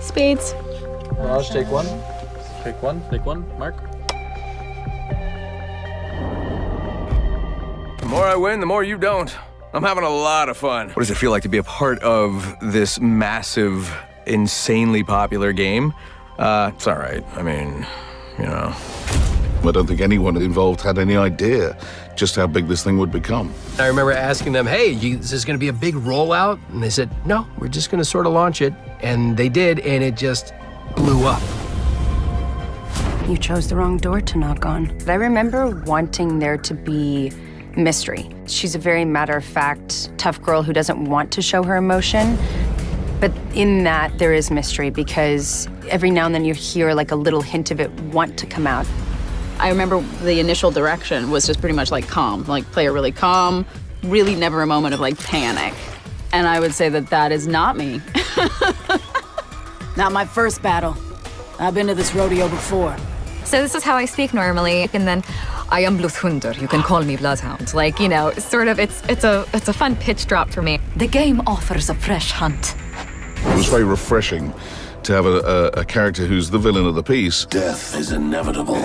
Spades. Mirage, take one. Take one. Take one. Mark. The more I win, the more you don't. I'm having a lot of fun. What does it feel like to be a part of this massive, insanely popular game? It's all right. I mean, you know. I don't think anyone involved had any idea just how big this thing would become. I remember asking them, hey, is this going to be a big rollout? And they said, no, we're just going to sort of launch it. And they did, and it just blew up. You chose the wrong door to knock on. I remember wanting there to be mystery. She's a very matter-of-fact, tough girl who doesn't want to show her emotion. But in that, there is mystery because every now and then you hear like a little hint of it want to come out. I remember the initial direction was just pretty much like calm, like play it really calm, really never a moment of like panic. And I would say that that is not me. Not my first battle. I've been to this rodeo before. So this is how I speak normally, and then I am Bluthunder. You can call me Bloodhound. Like, you know, sort of, it's a fun pitch drop for me. The game offers a fresh hunt. It was very refreshing to have a character who's the villain of the piece, Death is inevitable.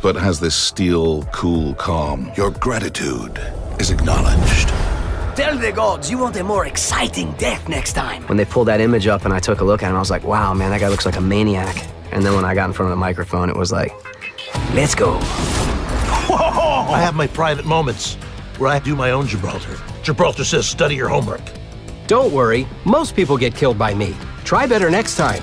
but has this steel, cool calm. Your gratitude is acknowledged. Tell the gods you want a more exciting death next time. When they pulled that image up and I took a look at him, I was like, wow, man, that guy looks like a maniac. And then when I got in front of the microphone, it was like, let's go. I have my private moments where I do my own Gibraltar. Gibraltar says study your homework. Don't worry, most people get killed by me. Try better next time.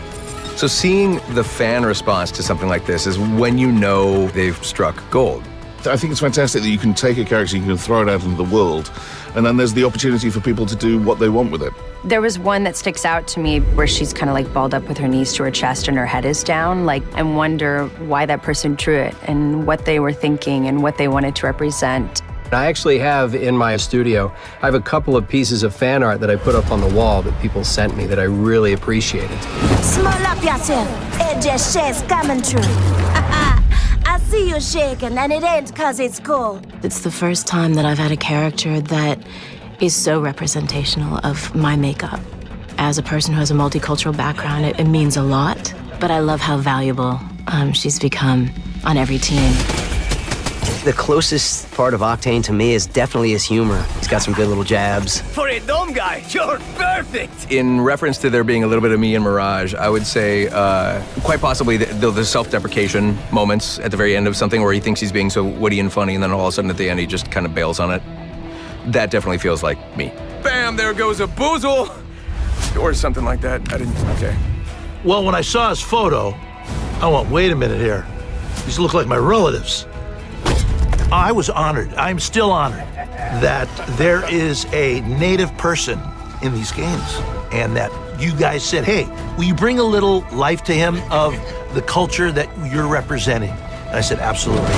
So seeing the fan response to something like this is when you know they've struck gold. I think it's fantastic that you can take a character, you can throw it out into the world, and then there's the opportunity for people to do what they want with it. There was one that sticks out to me where she's kind of like balled up with her knees to her chest and her head is down, like, and wonder why that person drew it and what they were thinking and what they wanted to represent. I actually have in my studio, I have a couple of pieces of fan art that I put up on the wall that people sent me that I really appreciated. Small up yourself. It just says coming true. I see you shaking, and it ain't 'cause it's cold. It's the first time that I've had a character that is so representational of my makeup. As a person who has a multicultural background, it means a lot, but I love how valuable she's become on every team. The closest part of Octane to me is definitely his humor. He's got some good little jabs. For a dumb guy, you're perfect. In reference to there being a little bit of me and Mirage, I would say quite possibly the self-deprecation moments at the very end of something where he thinks he's being so witty and funny, and then all of a sudden at the end he just kind of bails on it. That definitely feels like me. Bam, there goes a boozle! Or something like that. I didn't, okay. Well, when I saw his photo, I went, wait a minute here. These look like my relatives. I was honored, I'm still honored, that there is a native person in these games, and that you guys said, hey, will you bring a little life to him of the culture that you're representing? And I said, absolutely.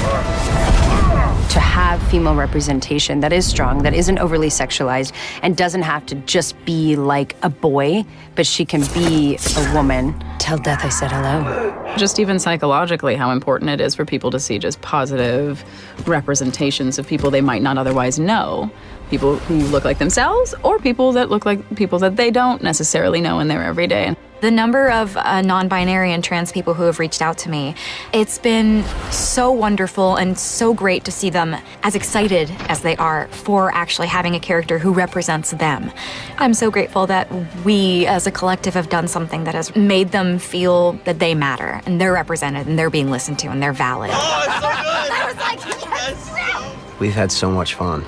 To have female representation that is strong, that isn't overly sexualized, and doesn't have to just be like a boy, but she can be a woman. Tell death I said hello. Just even psychologically, how important it is for people to see just positive representations of people they might not otherwise know. People who look like themselves, or people that look like people that they don't necessarily know in their everyday. The number of non-binary and trans people who have reached out to me, it's been so wonderful and so great to see them as excited as they are for actually having a character who represents them. I'm so grateful that we as a collective have done something that has made them feel that they matter and they're represented and they're being listened to and they're valid. Oh, it's so good. I was like, yes! We've had so much fun.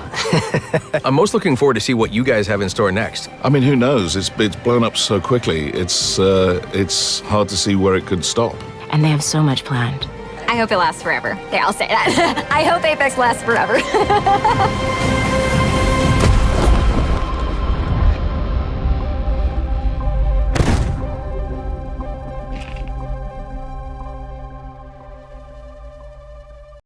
I'm most looking forward to see what you guys have in store next. I mean, who knows? It's blown up so quickly. It's hard to see where it could stop. And they have so much planned. I hope it lasts forever. Yeah, I'll say that. I hope Apex lasts forever.